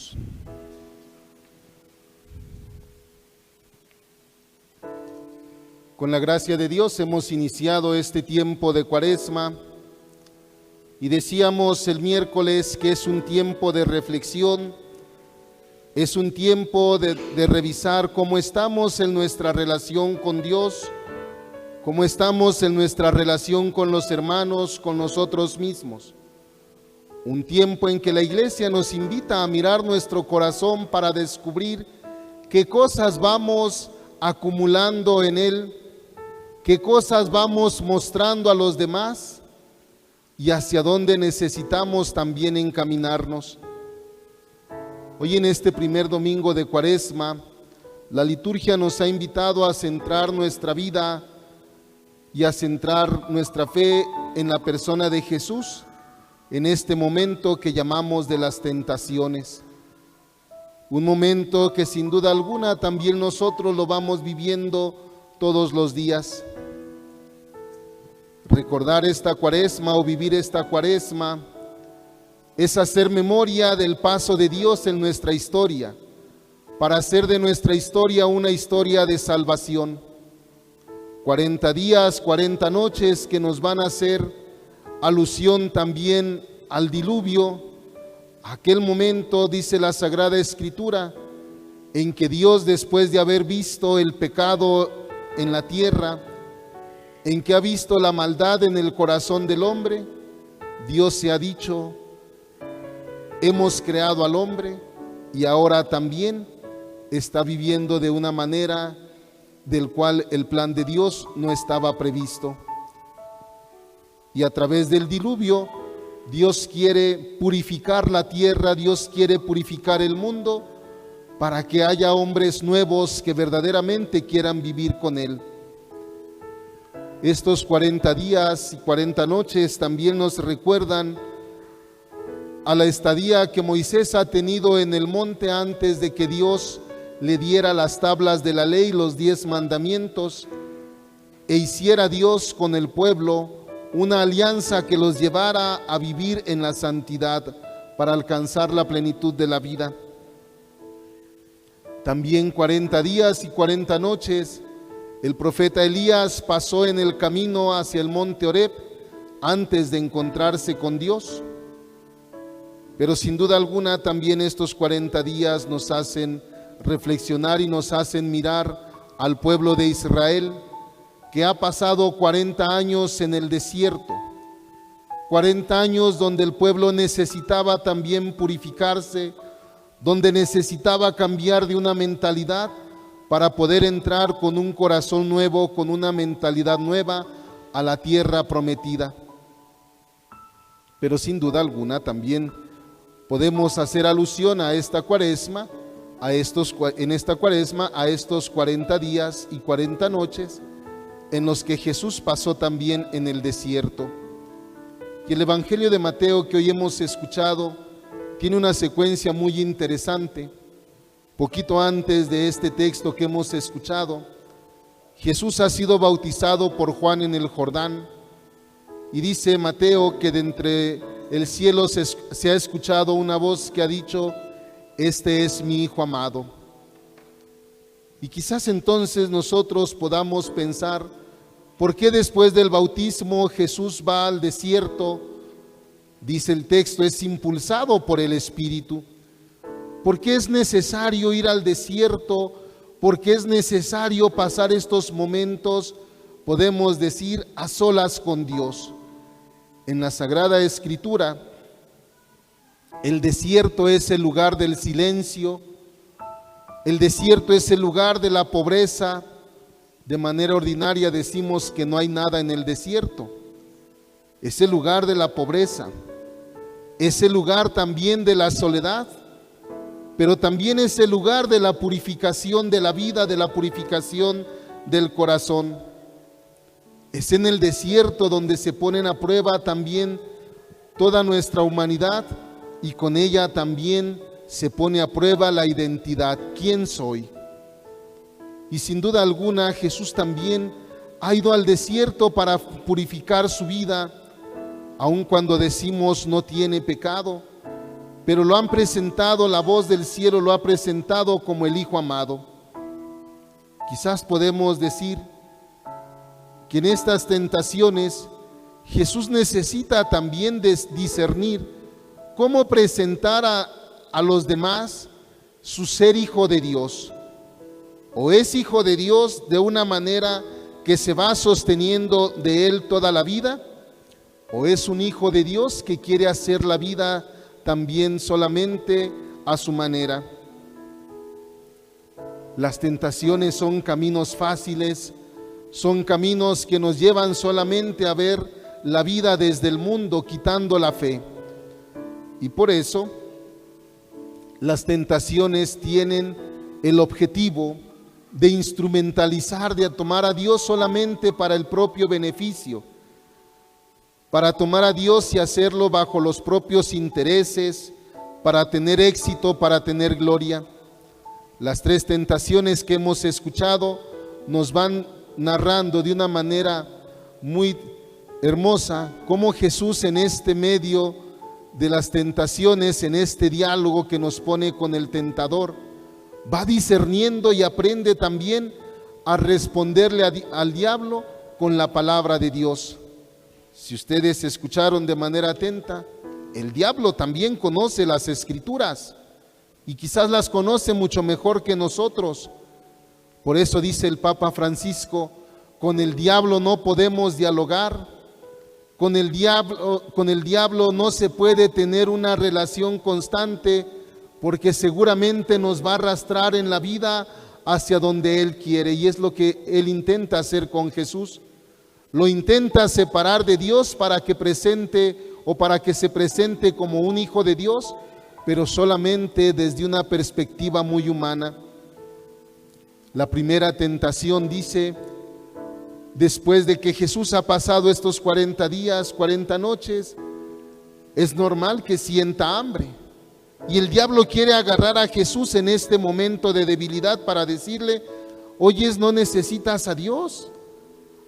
Oramos. Con la gracia de Dios hemos iniciado este tiempo de Cuaresma y decíamos el miércoles que es un tiempo de reflexión, es un tiempo de revisar cómo estamos en nuestra relación con Dios, cómo estamos en nuestra relación con los hermanos, con nosotros mismos. Un tiempo en que la Iglesia nos invita a mirar nuestro corazón para descubrir qué cosas vamos acumulando en él, qué cosas vamos mostrando a los demás y hacia dónde necesitamos también encaminarnos. Hoy en este primer domingo de Cuaresma, la liturgia nos ha invitado a centrar nuestra vida y a centrar nuestra fe en la persona de Jesús, en este momento que llamamos de las tentaciones. Un momento que sin duda alguna también nosotros lo vamos viviendo todos los días. Recordar esta Cuaresma o vivir esta Cuaresma es hacer memoria del paso de Dios en nuestra historia, para hacer de nuestra historia una historia de salvación. 40 días, 40 noches que nos van a hacer alusión también al diluvio, aquel momento, dice la Sagrada Escritura, en que Dios, después de haber visto el pecado en la tierra, en que ha visto la maldad en el corazón del hombre, Dios se ha dicho: hemos creado al hombre y ahora también está viviendo de una manera del cual el plan de Dios no estaba previsto. Y a través del diluvio, Dios quiere purificar la tierra, Dios quiere purificar el mundo para que haya hombres nuevos que verdaderamente quieran vivir con Él. Estos 40 días y 40 noches también nos recuerdan a la estadía que Moisés ha tenido en el monte antes de que Dios le diera las tablas de la ley, los 10 mandamientos, e hiciera Dios con el pueblo una alianza que los llevara a vivir en la santidad para alcanzar la plenitud de la vida. También 40 días y 40 noches el profeta Elías pasó en el camino hacia el monte Horeb antes de encontrarse con Dios. Pero sin duda alguna también estos 40 días nos hacen reflexionar y nos hacen mirar al pueblo de Israel, que ha pasado 40 años en el desierto, 40 años donde el pueblo necesitaba también purificarse, donde necesitaba cambiar de una mentalidad para poder entrar con un corazón nuevo, con una mentalidad nueva a la tierra prometida. Pero sin duda alguna también podemos hacer alusión a esta Cuaresma, en esta Cuaresma, a estos 40 días y 40 noches en los que Jesús pasó también en el desierto. Y el Evangelio de Mateo que hoy hemos escuchado tiene una secuencia muy interesante. Poquito antes de este texto que hemos escuchado, Jesús ha sido bautizado por Juan en el Jordán, y dice Mateo que de entre el cielo se ha escuchado una voz que ha dicho: este es mi Hijo amado. Y quizás entonces nosotros podamos pensar, ¿por qué después del bautismo Jesús va al desierto? Dice el texto, es impulsado por el Espíritu. ¿Por qué es necesario ir al desierto? ¿Por qué es necesario pasar estos momentos, podemos decir, a solas con Dios? En la Sagrada Escritura, el desierto es el lugar del silencio, el desierto es el lugar de la pobreza. De manera ordinaria decimos que no hay nada en el desierto. Es el lugar de la pobreza, es el lugar también de la soledad, pero también es el lugar de la purificación de la vida, de la purificación del corazón. Es en el desierto donde se ponen a prueba también toda nuestra humanidad, y con ella también se pone a prueba la identidad. ¿Quién soy? Y sin duda alguna Jesús también ha ido al desierto para purificar su vida, aun cuando decimos no tiene pecado. pero lo han presentado, la voz del cielo lo ha presentado como el Hijo amado. Quizás podemos decir que en estas tentaciones Jesús necesita también discernir cómo presentar a los demás su ser hijo de Dios. O es hijo de Dios de una manera que se va sosteniendo de él toda la vida, o es un hijo de Dios que quiere hacer la vida también solamente a su manera. Las tentaciones son caminos fáciles, son caminos que nos llevan solamente a ver la vida desde el mundo, quitando la fe. Y por eso las tentaciones tienen el objetivo de instrumentalizar, de tomar a Dios solamente para el propio beneficio, para tomar a Dios y hacerlo bajo los propios intereses, para tener éxito, para tener gloria. Las tres tentaciones que hemos escuchado nos van narrando de una manera muy hermosa cómo Jesús en este medio de las tentaciones, en este diálogo que nos pone con el tentador, va discerniendo y aprende también a responderle al diablo con la palabra de Dios. Si ustedes escucharon de manera atenta, el diablo también conoce las Escrituras y quizás las conoce mucho mejor que nosotros. Por eso dice el Papa Francisco, con el diablo no podemos dialogar, con el diablo no se puede tener una relación constante, porque seguramente nos va a arrastrar en la vida hacia donde Él quiere, y es lo que Él intenta hacer con Jesús. Lo intenta separar de Dios para que se presente como un hijo de Dios, pero solamente desde una perspectiva muy humana. La primera tentación dice, después de que Jesús ha pasado estos 40 días, 40 noches, es normal que sienta hambre. Y el diablo quiere agarrar a Jesús en este momento de debilidad para decirle, oyes, no necesitas a Dios.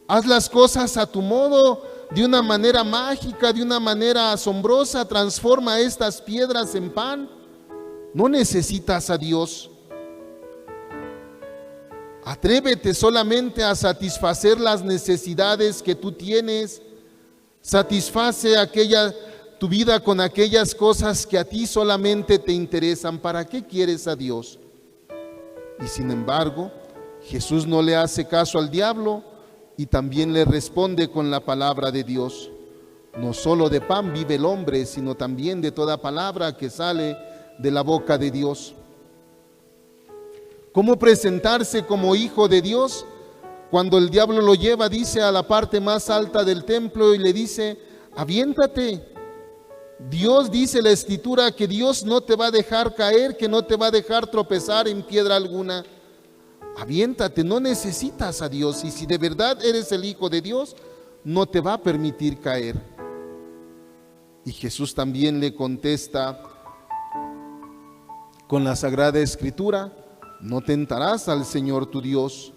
Haz las cosas a tu modo, de una manera mágica, de una manera asombrosa, transforma estas piedras en pan. No necesitas a Dios. Atrévete solamente a satisfacer las necesidades que tú tienes. Satisface tu vida con aquellas cosas que a ti solamente te interesan. ¿Para qué quieres a Dios? Y sin embargo, Jesús no le hace caso al diablo y también le responde con la palabra de Dios. No solo de pan vive el hombre, sino también de toda palabra que sale de la boca de Dios. ¿Cómo presentarse como hijo de Dios? Cuando el diablo lo lleva, dice, a la parte más alta del templo y le dice, aviéntate. Dios, dice la Escritura, que Dios no te va a dejar caer, que no te va a dejar tropezar en piedra alguna. Aviéntate, no necesitas a Dios, y si de verdad eres el Hijo de Dios, no te va a permitir caer. Y Jesús también le contesta con la Sagrada Escritura, no tentarás al Señor tu Dios.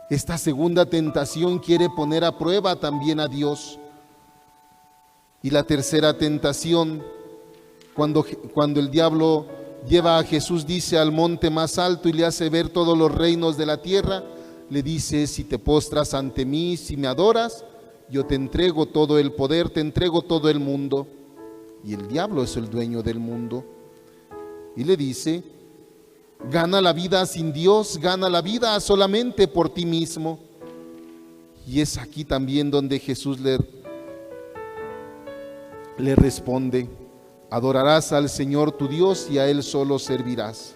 Esta segunda tentación quiere poner a prueba también a Dios. Y la tercera tentación, cuando el diablo lleva a Jesús, dice, al monte más alto y le hace ver todos los reinos de la tierra, le dice, si te postras ante mí, si me adoras, yo te entrego todo el poder, te entrego todo el mundo. Y el diablo es el dueño del mundo. Y le dice, gana la vida sin Dios, gana la vida solamente por ti mismo. Y es aquí también donde Jesús le responde, adorarás al Señor tu Dios y a Él solo servirás.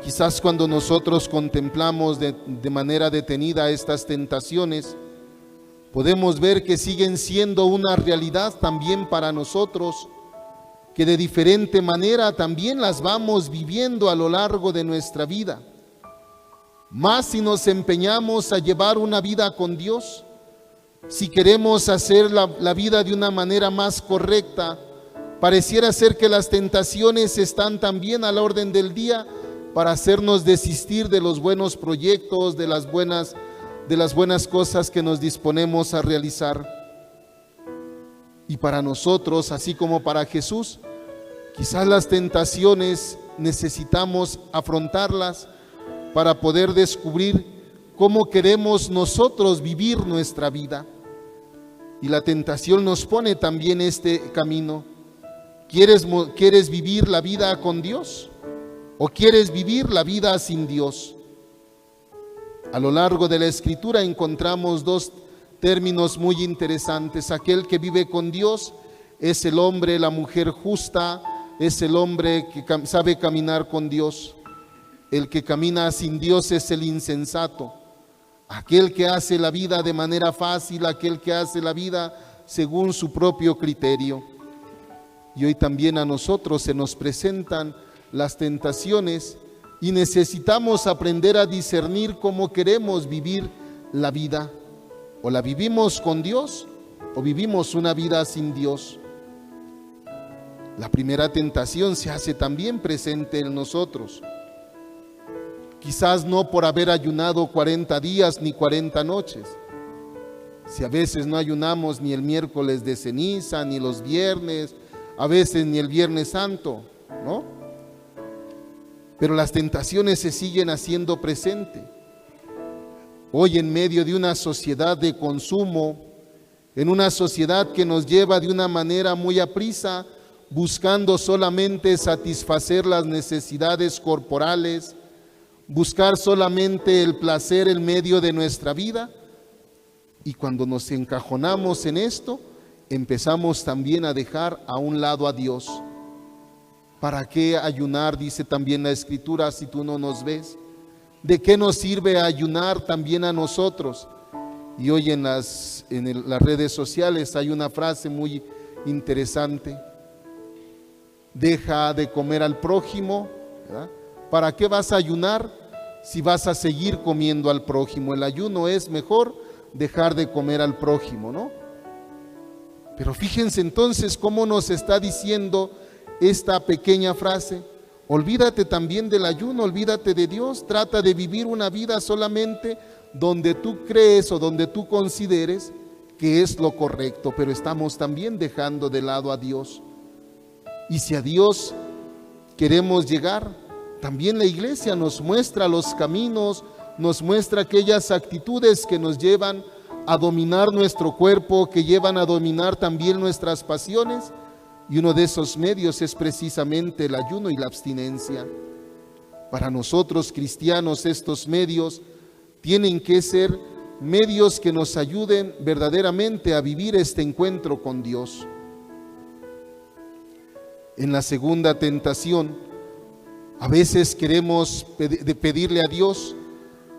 Quizás cuando nosotros contemplamos de manera detenida estas tentaciones, podemos ver que siguen siendo una realidad también para nosotros, que de diferente manera también las vamos viviendo a lo largo de nuestra vida. Más si nos empeñamos a llevar una vida con Dios, si queremos hacer la vida de una manera más correcta, pareciera ser que las tentaciones están también a la orden del día para hacernos desistir de los buenos proyectos, de las buenas cosas que nos disponemos a realizar. Y para nosotros, así como para Jesús, Quizás las tentaciones necesitamos afrontarlas para poder descubrir cómo queremos nosotros vivir nuestra vida. Y la tentación nos pone también este camino. ¿Quieres vivir la vida con Dios o quieres vivir la vida sin Dios? A lo largo de la Escritura encontramos dos términos muy interesantes. Aquel que vive con Dios es el hombre, la mujer justa, es el hombre que sabe caminar con Dios. El que camina sin Dios es el insensato. Aquel que hace la vida de manera fácil, aquel que hace la vida según su propio criterio. Y hoy también a nosotros se nos presentan las tentaciones y necesitamos aprender a discernir cómo queremos vivir la vida. O la vivimos con Dios o vivimos una vida sin Dios. La primera tentación se hace también presente en nosotros. Quizás no por haber ayunado 40 días ni 40 noches. Si a veces no ayunamos ni el miércoles de ceniza, ni los viernes, a veces ni el Viernes Santo, ¿no? Pero las tentaciones se siguen haciendo presente. Hoy en medio de una sociedad de consumo, en una sociedad que nos lleva de una manera muy aprisa, buscando solamente satisfacer las necesidades corporales, buscar solamente el placer en medio de nuestra vida, y cuando nos encajonamos en esto, empezamos también a dejar a un lado a Dios. ¿Para qué ayunar? Dice también la Escritura, si tú no nos ves. ¿De qué nos sirve ayunar también a nosotros? Y hoy en las redes sociales hay una frase muy interesante. Deja de comer al prójimo, ¿verdad? ¿Para qué vas a ayunar si vas a seguir comiendo al prójimo? El ayuno es mejor dejar de comer al prójimo, ¿no? Pero fíjense entonces cómo nos está diciendo esta pequeña frase. Olvídate también del ayuno, olvídate de Dios, trata de vivir una vida solamente donde tú crees o donde tú consideres que es lo correcto, pero estamos también dejando de lado a Dios. Y si a Dios queremos llegar, también la iglesia nos muestra los caminos, nos muestra aquellas actitudes que nos llevan a dominar nuestro cuerpo, que llevan a dominar también nuestras pasiones, y uno de esos medios es precisamente el ayuno y la abstinencia. Para nosotros cristianos estos medios tienen que ser medios que nos ayuden verdaderamente a vivir este encuentro con Dios. En la segunda tentación, a veces queremos pedirle a Dios,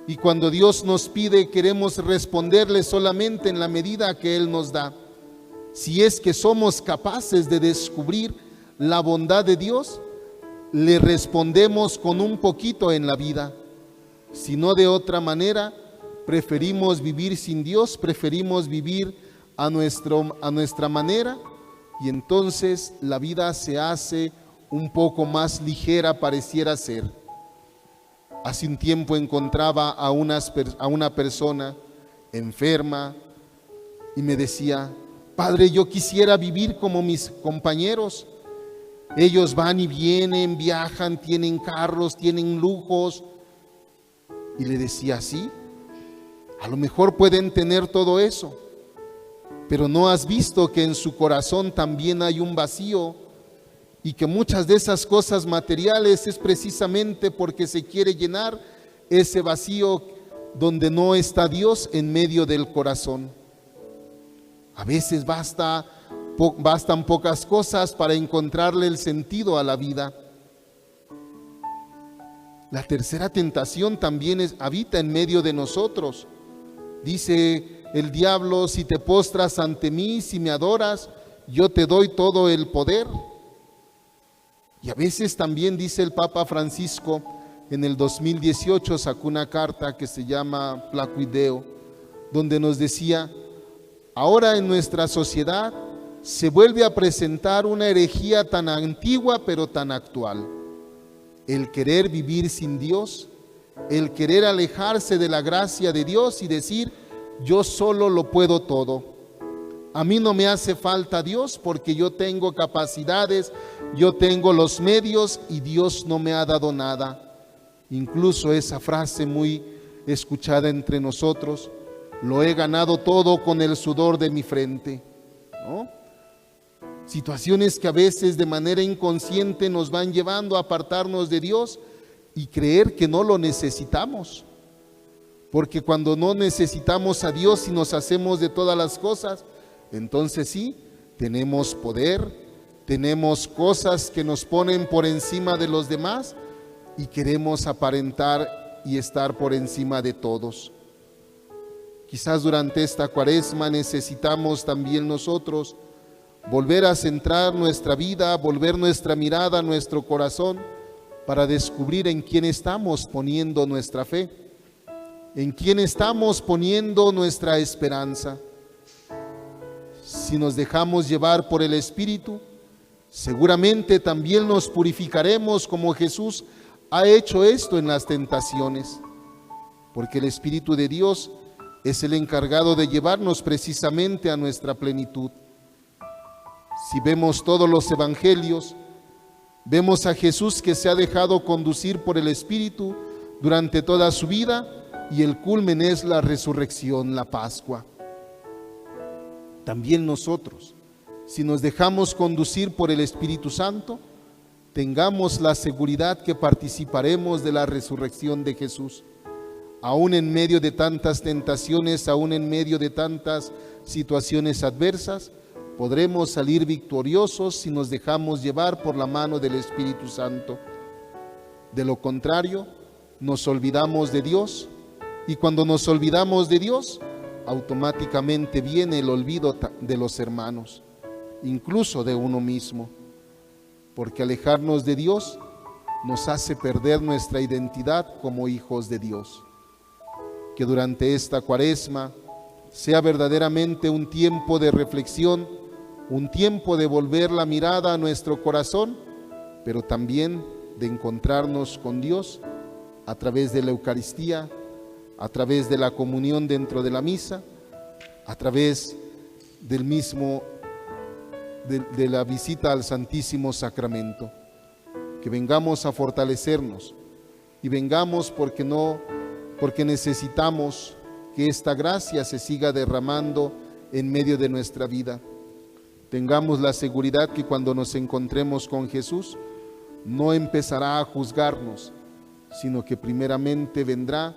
y cuando Dios nos pide queremos responderle solamente en la medida que Él nos da. Si es que somos capaces de descubrir la bondad de Dios, le respondemos con un poquito en la vida. Si no, de otra manera, preferimos vivir sin Dios, preferimos vivir a nuestra manera, y entonces la vida se hace un poco más ligera, pareciera ser. Hace un tiempo encontraba a una persona enferma y me decía: Padre, yo quisiera vivir como mis compañeros. Ellos van y vienen, viajan, tienen carros, tienen lujos. Y le decía: sí, a lo mejor pueden tener todo eso, pero ¿no has visto que en su corazón también hay un vacío? Y que muchas de esas cosas materiales es precisamente porque se quiere llenar ese vacío donde no está Dios en medio del corazón. A veces bastan pocas cosas para encontrarle el sentido a la vida. La tercera tentación también habita en medio de nosotros. Dice el diablo: si te postras ante mí, si me adoras, yo te doy todo el poder. Y a veces también dice el Papa Francisco, en el 2018 sacó una carta que se llama Placuideo, donde nos decía: ahora en nuestra sociedad se vuelve a presentar una herejía tan antigua pero tan actual. El querer vivir sin Dios, el querer alejarse de la gracia de Dios y decir: yo solo lo puedo todo. A mí no me hace falta Dios porque yo tengo capacidades, yo tengo los medios y Dios no me ha dado nada. Incluso esa frase muy escuchada entre nosotros, lo he ganado todo con el sudor de mi frente, ¿no? Situaciones que a veces de manera inconsciente nos van llevando a apartarnos de Dios y creer que no lo necesitamos. Porque cuando no necesitamos a Dios y nos hacemos de todas las cosas, entonces sí, tenemos poder, tenemos cosas que nos ponen por encima de los demás y queremos aparentar y estar por encima de todos. Quizás durante esta Cuaresma necesitamos también nosotros volver a centrar nuestra vida, volver nuestra mirada, nuestro corazón, para descubrir en quién estamos poniendo nuestra fe, en quién estamos poniendo nuestra esperanza. Si nos dejamos llevar por el Espíritu, seguramente también nos purificaremos como Jesús ha hecho esto en las tentaciones, porque el Espíritu de Dios es el encargado de llevarnos precisamente a nuestra plenitud. Si vemos todos los evangelios, vemos a Jesús que se ha dejado conducir por el Espíritu durante toda su vida y el culmen es la resurrección, la Pascua. También nosotros, si nos dejamos conducir por el Espíritu Santo, tengamos la seguridad que participaremos de la resurrección de Jesús. Aún en medio de tantas tentaciones, aún en medio de tantas situaciones adversas, podremos salir victoriosos si nos dejamos llevar por la mano del Espíritu Santo. De lo contrario, nos olvidamos de Dios y cuando nos olvidamos de Dios, automáticamente viene el olvido de los hermanos, incluso de uno mismo, porque alejarnos de Dios nos hace perder nuestra identidad como hijos de Dios. Que durante esta Cuaresma sea verdaderamente un tiempo de reflexión, un tiempo de volver la mirada a nuestro corazón, pero también de encontrarnos con Dios a través de la Eucaristía, a través de la comunión dentro de la misa, a través del mismo, de la visita al Santísimo Sacramento. Que vengamos a fortalecernos y vengamos porque necesitamos que esta gracia se siga derramando en medio de nuestra vida. Tengamos la seguridad que cuando nos encontremos con Jesús, no empezará a juzgarnos, sino que primeramente vendrá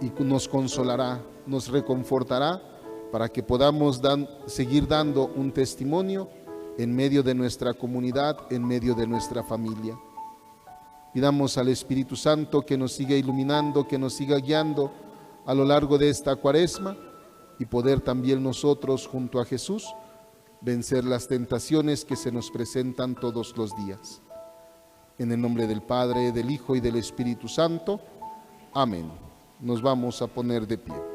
y nos consolará, nos reconfortará para que podamos seguir dando un testimonio en medio de nuestra comunidad, en medio de nuestra familia. Pidamos al Espíritu Santo que nos siga iluminando, que nos siga guiando a lo largo de esta Cuaresma y poder también nosotros junto a Jesús vencer las tentaciones que se nos presentan todos los días. En el nombre del Padre, del Hijo y del Espíritu Santo. Amén. Nos vamos a poner de pie.